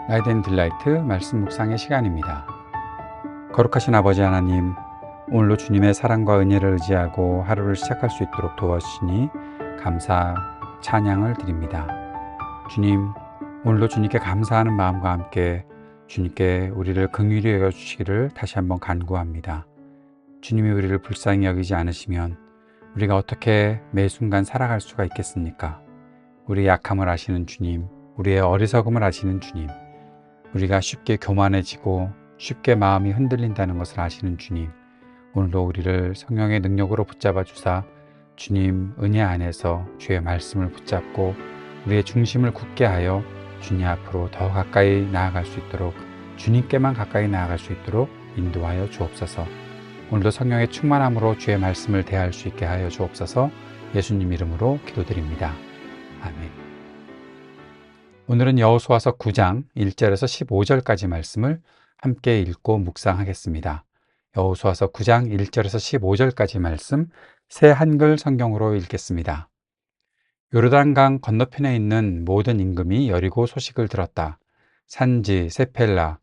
라이드 앤 딜라이트 말씀 묵상의 시간입니다. 거룩하신 아버지 하나님, 오늘도 주님의 사랑과 은혜를 의지하고 하루를 시작할 수 있도록 도와주시니 감사, 찬양을 드립니다. 주님, 오늘도 주님께 감사하는 마음과 함께 주님께 우리를 긍휼히 여겨주시기를 다시 한번 간구합니다. 주님이 우리를 불쌍히 여기지 않으시면 우리가 어떻게 매 순간 살아갈 수가 있겠습니까? 우리의 약함을 아시는 주님, 우리의 어리석음을 아시는 주님, 우리가 쉽게 교만해지고 쉽게 마음이 흔들린다는 것을 아시는 주님, 오늘도 우리를 성령의 능력으로 붙잡아 주사 주님 은혜 안에서 주의 말씀을 붙잡고 우리의 중심을 굳게 하여 주님 앞으로 더 가까이 나아갈 수 있도록, 주님께만 가까이 나아갈 수 있도록 인도하여 주옵소서. 오늘도 성령의 충만함으로 주의 말씀을 대할 수 있게 하여 주옵소서. 예수님 이름으로 기도드립니다. 아멘. 오늘은 여호수아서 9장 1절에서 15절까지 말씀을 함께 읽고 묵상하겠습니다. 여호수아서 9장 1절에서 15절까지 말씀 새 한글 성경으로 읽겠습니다. 요르단강 건너편에 있는 모든 임금이 여리고 소식을 들었다. 산지, 세펠라,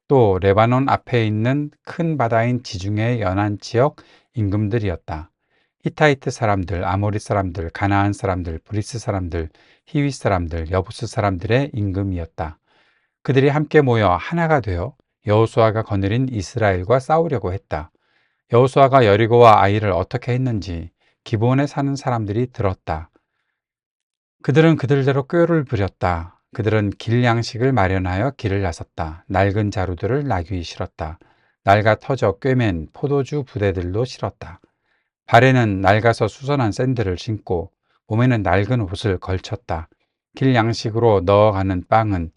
또 레바논 앞에 있는 큰 바다인 지중해 연안 지역 임금들이었다. 히타이트 사람들, 아모리 사람들, 가나안 사람들, 브리스 사람들, 히위 사람들, 여부스 사람들의 임금이었다. 그들이 함께 모여 하나가 되어 여호수아가 거느린 이스라엘과 싸우려고 했다. 여호수아가 여리고와 아이를 어떻게 했는지 기브온에 사는 사람들이 들었다. 그들은 그들대로 꾀를 부렸다. 그들은 길 양식을 마련하여 길을 나섰다. 낡은 자루들을 나귀에 실었다. 낡아 터져 꿰맨 포도주 부대들로 실었다. 발에는 낡아서 수선한 샌들을 신고 몸에는 낡은 옷을 걸쳤다. 길 양식으로 넣어가는 빵은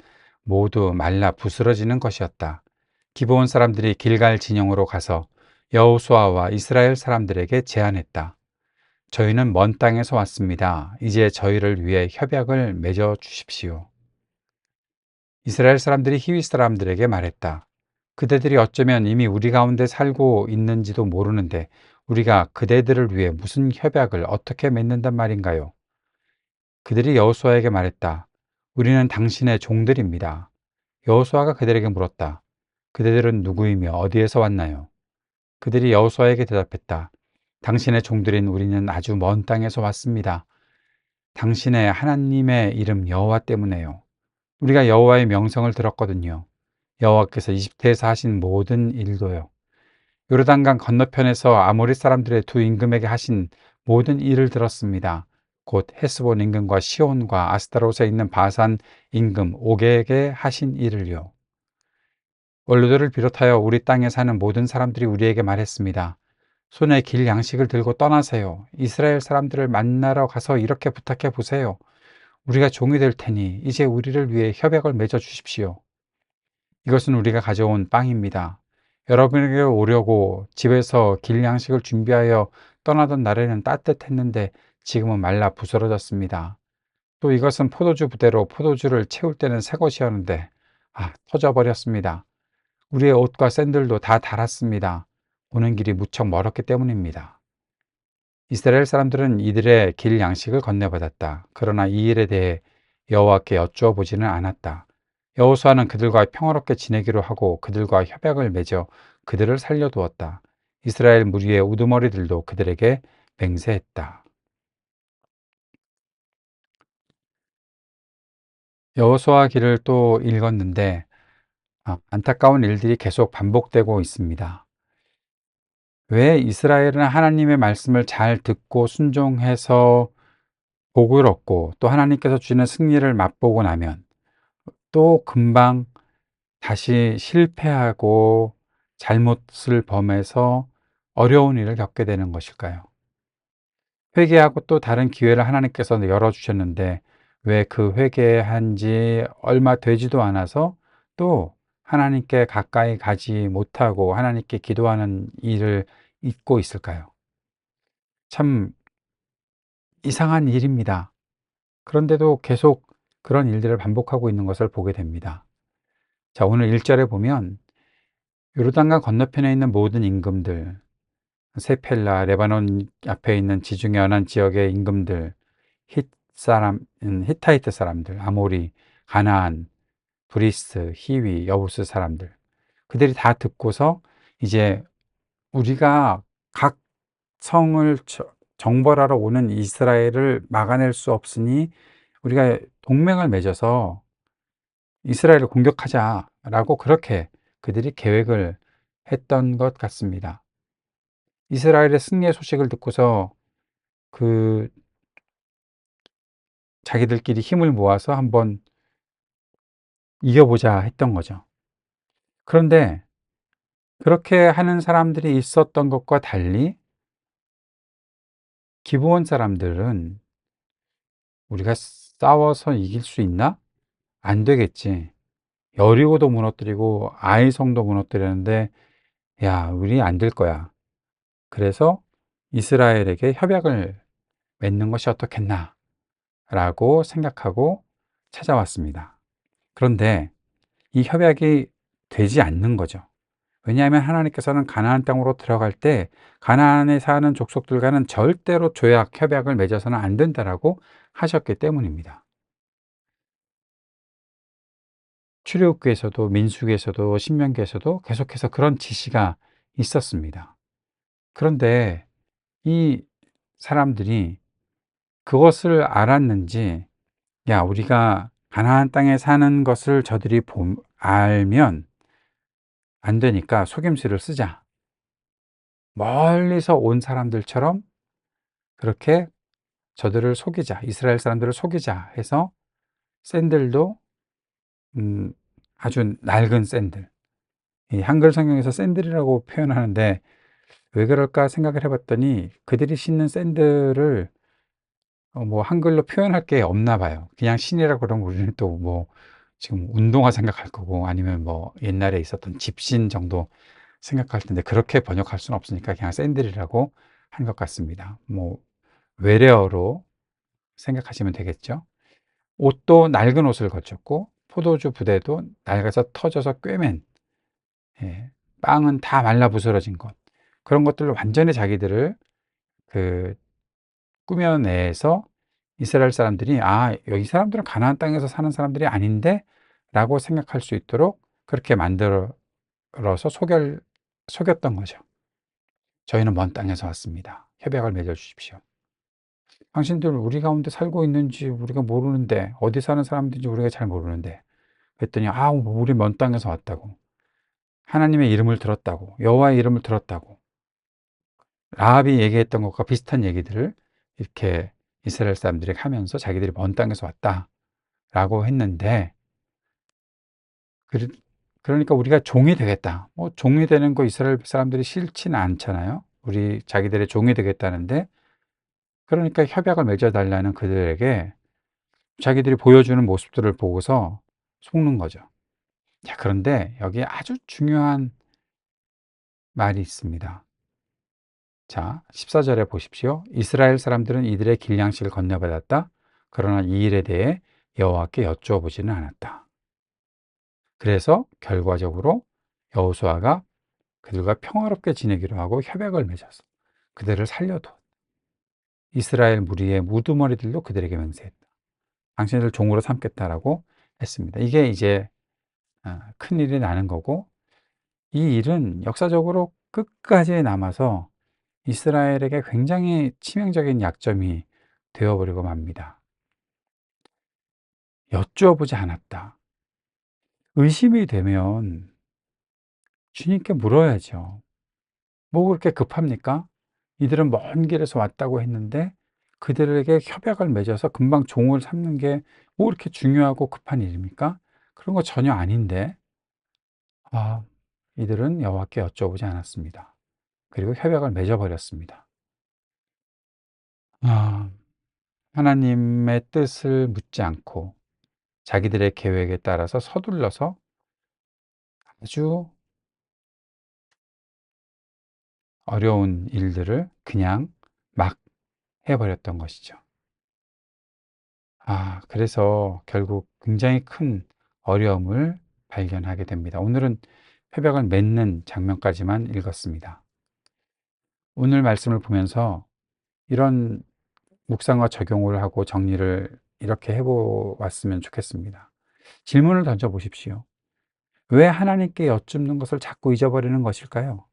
모두 말라 부스러지는 것이었다. 기브온 사람들이 길갈 진영으로 가서 여호수아와 이스라엘 사람들에게 제안했다. 저희는 먼 땅에서 왔습니다. 이제 저희를 위해 협약을 맺어 주십시오. 이스라엘 사람들이 히위 사람들에게 말했다. 그대들이 어쩌면 이미 우리 가운데 살고 있는지도 모르는데 우리가 그대들을 위해 무슨 협약을 어떻게 맺는단 말인가요? 그들이 여호수아에게 말했다. 우리는 당신의 종들입니다. 여호수아가 그들에게 물었다. 그대들은 누구이며 어디에서 왔나요? 그들이 여호수아에게 대답했다. 당신의 종들인 우리는 아주 먼 땅에서 왔습니다. 당신의 하나님의 이름 여호와 때문에요. 우리가 여호와의 명성을 들었거든요. 여호와께서 이집트에서 하신 모든 일도요. 요르단강 건너편에서 아모리 사람들의 두 임금에게 하신 모든 일을 들었습니다. 곧 헤스본 임금과 시온과 아스타롯에 있는 바산 임금 옥에게 하신 일을요. 원로들을 비롯하여 우리 땅에 사는 모든 사람들이 우리에게 말했습니다. 손에 길 양식을 들고 떠나세요. 이스라엘 사람들을 만나러 가서 이렇게 부탁해 보세요. 우리가 종이 될 테니 이제 우리를 위해 협약을 맺어 주십시오. 이것은 우리가 가져온 빵입니다. 여러분에게 오려고 집에서 길 양식을 준비하여 떠나던 날에는 따뜻했는데 지금은 말라 부스러졌습니다. 또 이것은 포도주 부대로 포도주를 채울 때는 새 것이었는데 터져버렸습니다. 우리의 옷과 샌들도 다 닳았습니다. 오는 길이 무척 멀었기 때문입니다. 이스라엘 사람들은 이들의 길 양식을 건네받았다. 그러나 이 일에 대해 여호와께 여쭈어 보지는 않았다. 여호수아는 그들과 평화롭게 지내기로 하고 그들과 협약을 맺어 그들을 살려두었다. 이스라엘 무리의 우두머리들도 그들에게 맹세했다. 여호수아 기를 또 읽었는데 안타까운 일들이 계속 반복되고 있습니다. 왜 이스라엘은 하나님의 말씀을 잘 듣고 순종해서 복을 얻고 또 하나님께서 주시는 승리를 맛보고 나면 또 금방 다시 실패하고 잘못을 범해서 어려운 일을 겪게 되는 것일까요? 회개하고 또 다른 기회를 하나님께서 열어주셨는데 왜 그 회개한 지 얼마 되지도 않아서 또 하나님께 가까이 가지 못하고 하나님께 기도하는 일을 잊고 있을까요? 참 이상한 일입니다. 그런데도 계속 그런 일들을 반복하고 있는 것을 보게 됩니다. 자, 오늘 1절에 보면 요르단강 건너편에 있는 모든 임금들, 세펠라, 레바논 앞에 있는 지중해 연안 지역의 임금들, 히타이트 사람들, 아모리, 가나안, 브리스, 히위, 여부스 사람들, 그들이 다 듣고서 이제 우리가 각 성을 정벌하러 오는 이스라엘을 막아낼 수 없으니 우리가 동맹을 맺어서 이스라엘을 공격하자라고 그렇게 그들이 계획을 했던 것 같습니다. 이스라엘의 승리의 소식을 듣고서 그 자기들끼리 힘을 모아서 한번 이겨보자 했던 거죠. 그런데 그렇게 하는 사람들이 있었던 것과 달리 기브온 사람들은 우리가 싸워서 이길 수 있나? 안 되겠지. 여리고도 무너뜨리고 아이성도 무너뜨렸는데 야, 우리 안 될 거야. 그래서 이스라엘에게 협약을 맺는 것이 어떻겠나 라고 생각하고 찾아왔습니다. 그런데 이 협약이 되지 않는 거죠. 왜냐하면 하나님께서는 가나안 땅으로 들어갈 때 가나안에 사는 족속들과는 절대로 조약, 협약을 맺어서는 안 된다라고 하셨기 때문입니다. 출애굽기에서도 민수기에서도 신명기에서도 계속해서 그런 지시가 있었습니다. 그런데 이 사람들이 그것을 알았는지, 야, 우리가 가나안 땅에 사는 것을 저들이 알면 안 되니까 속임수를 쓰자. 멀리서 온 사람들처럼 그렇게 저들을 속이자, 이스라엘 사람들을 속이자 해서 샌들도 음, 아주 낡은 샌들, 이 한글 성경에서 샌들이라고 표현하는데 왜 그럴까 생각을 해봤더니 그들이 신는 샌들을 뭐 한글로 표현할 게 없나 봐요. 그냥 신이라고 그러면 우리는 또 뭐 지금 운동화 생각할 거고 아니면 뭐 옛날에 있었던 집신 정도 생각할 텐데 그렇게 번역할 수는 없으니까 그냥 샌들이라고 한 것 같습니다. 뭐 외래어로 생각하시면 되겠죠. 옷도 낡은 옷을 걸쳤고 포도주 부대도 낡아서 터져서 꿰맨, 예, 빵은 다 말라 부스러진 것, 그런 것들을 완전히 자기들을 그 꾸며내서 이스라엘 사람들이 여기 사람들은 가나안 땅에서 사는 사람들이 아닌데 라고 생각할 수 있도록 그렇게 만들어서 속였던 거죠. 저희는 먼 땅에서 왔습니다. 협약을 맺어 주십시오. 당신들 우리 가운데 살고 있는지 우리가 모르는데, 어디 사는 사람들인지 우리가 잘 모르는데, 그랬더니 우리 먼 땅에서 왔다고, 하나님의 이름을 들었다고, 여호와의 이름을 들었다고, 라합이 얘기했던 것과 비슷한 얘기들을 이렇게 이스라엘 사람들이 하면서 자기들이 먼 땅에서 왔다라고 했는데, 그러니까 우리가 종이 되겠다. 뭐 종이 되는 거 이스라엘 사람들이 싫지는 않잖아요. 우리 자기들의 종이 되겠다는데, 그러니까 협약을 맺어달라는 그들에게 자기들이 보여주는 모습들을 보고서 속는 거죠. 자, 그런데 여기에 아주 중요한 말이 있습니다. 자, 14절에 보십시오. 이스라엘 사람들은 이들의 길양식을 건네받았다. 그러나 이 일에 대해 여호와께 여쭈어보지는 않았다. 그래서 결과적으로 여호수아가 그들과 평화롭게 지내기로 하고 협약을 맺어서 그들을 살려도 이스라엘 무리의 우두머리들도 그들에게 맹세했다. 당신을 종으로 삼겠다라고 했습니다. 이게 이제 큰일이 나는 거고, 이 일은 역사적으로 끝까지 남아서 이스라엘에게 굉장히 치명적인 약점이 되어버리고 맙니다. 여쭈어보지 않았다. 의심이 되면 주님께 물어야죠. 뭐 그렇게 급합니까? 이들은 먼 길에서 왔다고 했는데 그들에게 협약을 맺어서 금방 종을 삼는 게 뭐 그렇게 중요하고 급한 일입니까? 그런 거 전혀 아닌데, 이들은 여호와께 여쭤보지 않았습니다. 그리고 협약을 맺어버렸습니다. 아, 하나님의 뜻을 묻지 않고 자기들의 계획에 따라서 서둘러서 아주 어려운 일들을 그냥 막 해버렸던 것이죠. 그래서 결국 굉장히 큰 어려움을 발견하게 됩니다. 오늘은 협약을 맺는 장면까지만 읽었습니다. 오늘 말씀을 보면서 이런 묵상과 적용을 하고 정리를 이렇게 해보았으면 좋겠습니다. 질문을 던져 보십시오. 왜 하나님께 여쭙는 것을 자꾸 잊어버리는 것일까요?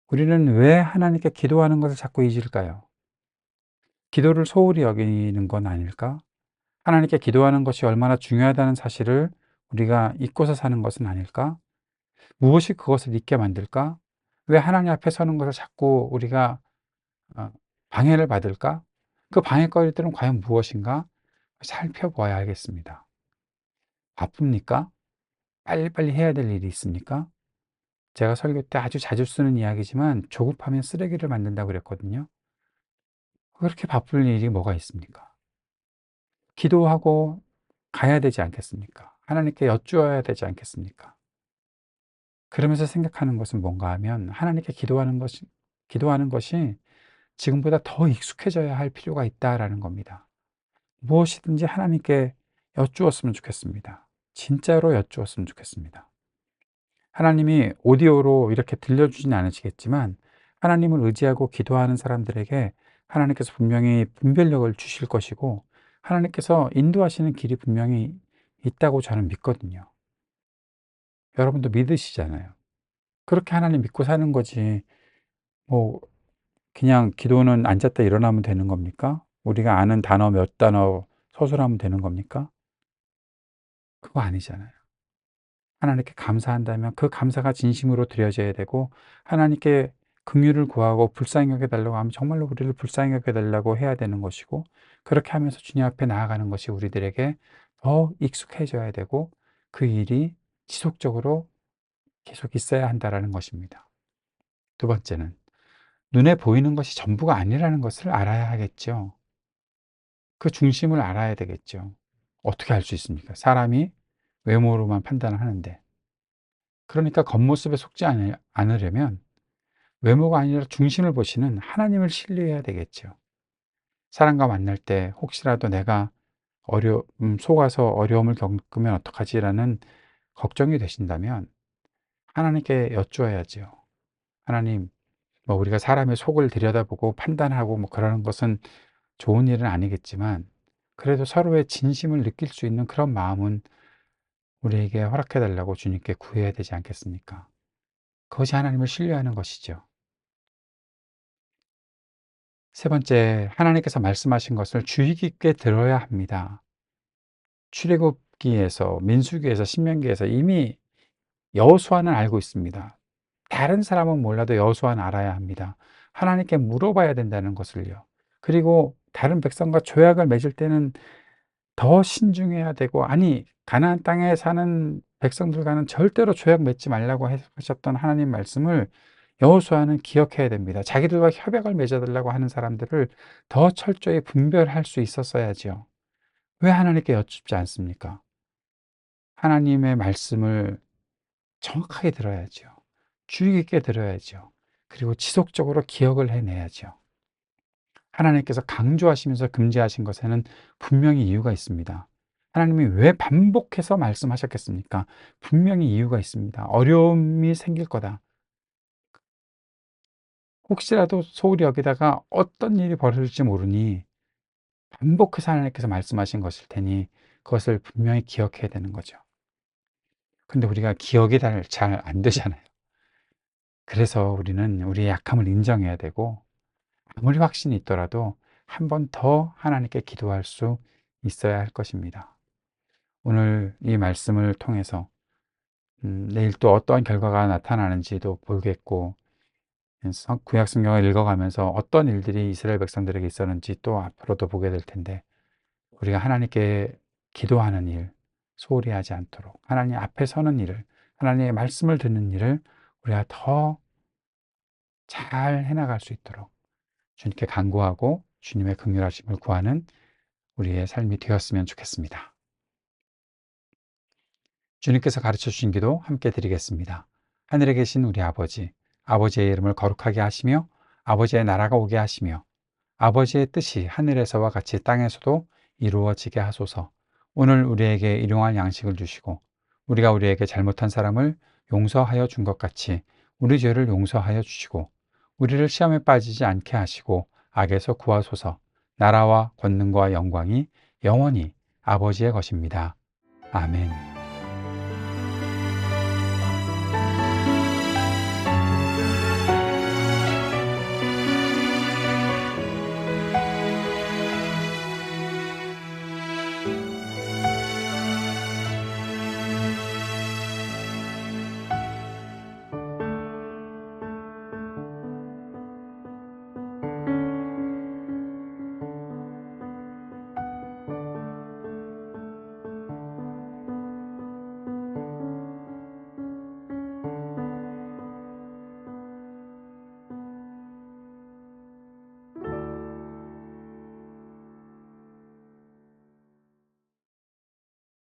우리는 왜 하나님께 기도하는 것을 자꾸 잊을까요? 기도를 소홀히 여기는 건 아닐까? 하나님께 기도하는 것이 얼마나 중요하다는 사실을 우리가 잊고서 사는 것은 아닐까? 무엇이 그것을 잊게 만들까? 왜 하나님 앞에 서는 것을 자꾸 우리가 어, 방해를 받을까? 그 방해거리들은 과연 무엇인가? 살펴봐야 알겠습니다. 바쁩니까? 빨리빨리 해야 될 일이 있습니까? 제가 설교 때 아주 자주 쓰는 이야기지만 조급하면 쓰레기를 만든다고 그랬거든요. 그렇게 바쁠 일이 뭐가 있습니까? 기도하고 가야 되지 않겠습니까? 하나님께 여쭈어야 되지 않겠습니까? 그러면서 생각하는 것은 뭔가 하면 하나님께 기도하는 것이 지금보다 더 익숙해져야 할 필요가 있다라는 겁니다. 무엇이든지 하나님께 여쭈었으면 좋겠습니다. 진짜로 여쭈었으면 좋겠습니다. 하나님이 오디오로 이렇게 들려주진 않으시겠지만 하나님을 의지하고 기도하는 사람들에게 하나님께서 분명히 분별력을 주실 것이고 하나님께서 인도하시는 길이 분명히 있다고 저는 믿거든요. 여러분도 믿으시잖아요. 그렇게 하나님 믿고 사는 거지. 뭐 그냥 기도는 앉았다 일어나면 되는 겁니까? 우리가 아는 단어 몇 단어 서술하면 되는 겁니까? 그거 아니잖아요. 하나님께 감사한다면 그 감사가 진심으로 드려져야 되고 하나님께 긍휼을 구하고 불쌍히 여겨 달라고 하면 정말로 우리를 불쌍히 여겨 달라고 해야 되는 것이고 그렇게 하면서 주님 앞에 나아가는 것이 우리들에게 더 익숙해져야 되고 그 일이 지속적으로 계속 있어야 한다라는 것입니다. 두 번째는 눈에 보이는 것이 전부가 아니라는 것을 알아야 하겠죠. 그 중심을 알아야 되겠죠. 어떻게 알 수 있습니까? 사람이 외모로만 판단을 하는데. 그러니까 겉모습에 속지 않으려면 외모가 아니라 중심을 보시는 하나님을 신뢰해야 되겠죠. 사람과 만날 때 혹시라도 내가 속아서 어려움을 겪으면 어떡하지라는 걱정이 되신다면 하나님께 여쭈어야죠. 하나님, 뭐 우리가 사람의 속을 들여다보고 판단하고 뭐 그러는 것은 좋은 일은 아니겠지만 그래도 서로의 진심을 느낄 수 있는 그런 마음은 우리에게 허락해 달라고 주님께 구해야 되지 않겠습니까? 그것이 하나님을 신뢰하는 것이죠. 세 번째, 하나님께서 말씀하신 것을 주의 깊게 들어야 합니다. 출애굽기에서, 민수기에서, 신명기에서 이미 여호수아는 알고 있습니다. 다른 사람은 몰라도 여호수아는 알아야 합니다. 하나님께 물어봐야 된다는 것을요. 그리고 다른 백성과 조약을 맺을 때는 더 신중해야 되고, 아니 가나안 땅에 사는 백성들과는 절대로 조약 맺지 말라고 하셨던 하나님 말씀을 여호수아는 기억해야 됩니다. 자기들과 협약을 맺어 달라고 하는 사람들을 더 철저히 분별할 수 있었어야지요. 왜 하나님께 여쭙지 않습니까? 하나님의 말씀을 정확하게 들어야죠. 주의 깊게 들어야죠. 그리고 지속적으로 기억을 해내야죠. 하나님께서 강조하시면서 금지하신 것에는 분명히 이유가 있습니다. 하나님이 왜 반복해서 말씀하셨겠습니까? 분명히 이유가 있습니다. 어려움이 생길 거다. 혹시라도 소홀히 여기다가 어떤 일이 벌어질지 모르니 반복해서 하나님께서 말씀하신 것일 테니 그것을 분명히 기억해야 되는 거죠. 근데 우리가 기억이 잘 안 되잖아요. 그래서 우리는 우리의 약함을 인정해야 되고 아무리 확신이 있더라도 한 번 더 하나님께 기도할 수 있어야 할 것입니다. 오늘 이 말씀을 통해서 내일 또 어떠한 결과가 나타나는지도 보겠고 구약 성경을 읽어가면서 어떤 일들이 이스라엘 백성들에게 있었는지 또 앞으로도 보게 될 텐데 우리가 하나님께 기도하는 일 소홀히 하지 않도록 하나님 앞에 서는 일을 하나님의 말씀을 듣는 일을 우리가 더 잘 해나갈 수 있도록 주님께 간구하고 주님의 긍휼하심을 구하는 우리의 삶이 되었으면 좋겠습니다. 주님께서 가르쳐 주신 기도 함께 드리겠습니다. 하늘에 계신 우리 아버지, 아버지의 이름을 거룩하게 하시며 아버지의 나라가 오게 하시며 아버지의 뜻이 하늘에서와 같이 땅에서도 이루어지게 하소서. 오늘 우리에게 일용할 양식을 주시고 우리가 우리에게 잘못한 사람을 용서하여 준 것 같이 우리 죄를 용서하여 주시고 우리를 시험에 빠지지 않게 하시고 악에서 구하소서. 나라와 권능과 영광이 영원히 아버지의 것입니다. 아멘.